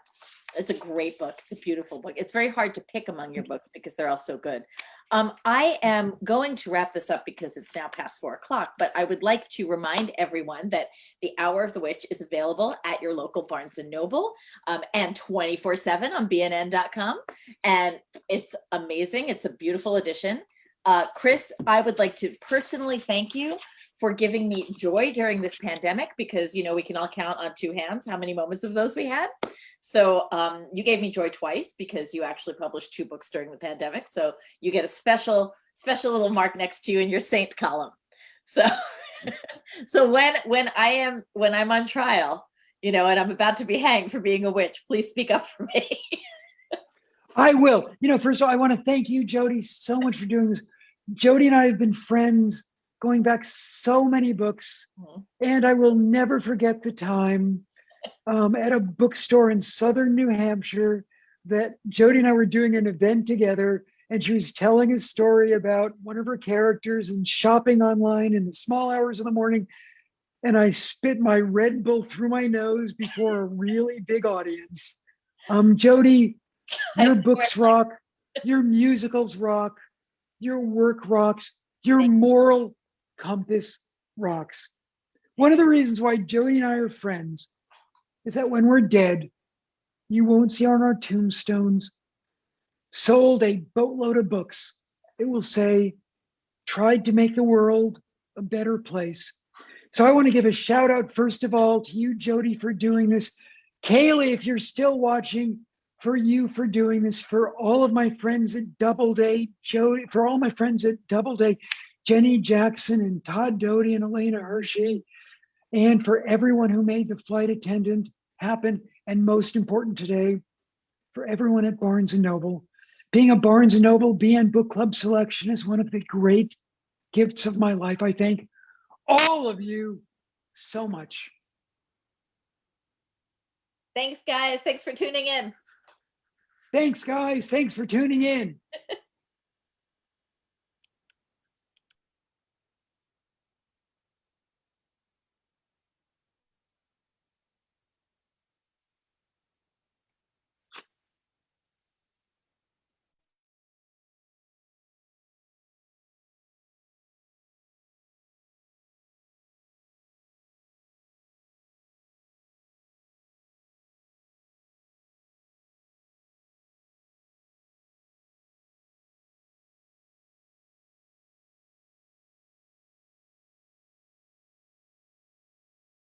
it's a great book. It's a beautiful book. It's very hard to pick among your books because they're all so good. I am going to wrap this up because it's now past 4:00, but I would like to remind everyone that the Hour of the Witch is available at your local Barnes and Noble and 24/7 on bnn.com. And it's amazing. It's a beautiful edition. Chris, I would like to personally thank you for giving me joy during this pandemic because, you know, we can all count on two hands how many moments of those we had. So you gave me joy twice because you actually published 2 books during the pandemic. So you get a special little mark next to you in your saint column. So, so when I'm on trial, you know, and I'm about to be hanged for being a witch, please speak up for me. I will. You know, first of all, I want to thank you, Jodi, so much for doing this. Jodi and I have been friends going back so many books, and I will never forget the time at a bookstore in southern New Hampshire that Jodi and I were doing an event together, and she was telling a story about one of her characters and shopping online in the small hours of the morning. And I spit my Red Bull through my nose before a really big audience. Jodi, your books rock, your musicals rock, your work rocks, your moral compass rocks. One of the reasons why Jodi and I are friends is that when we're dead, you won't see on our tombstones, sold a boatload of books. It will say, tried to make the world a better place. So I want to give a shout out, first of all, to you, Jodi, for doing this. Kaylee, if you're still watching, for you for doing this, for all of my friends at Doubleday, Jodi, for all my friends at Doubleday, Jenny Jackson and Todd Doty and Elena Hershey, and for everyone who made the flight attendant happen, and most important today, for everyone at Barnes & Noble. Being a Barnes & Noble BN Book Club selection is one of the great gifts of my life. I thank all of you so much. Thanks, guys. Thanks for tuning in. Thanks, guys. Thanks for tuning in.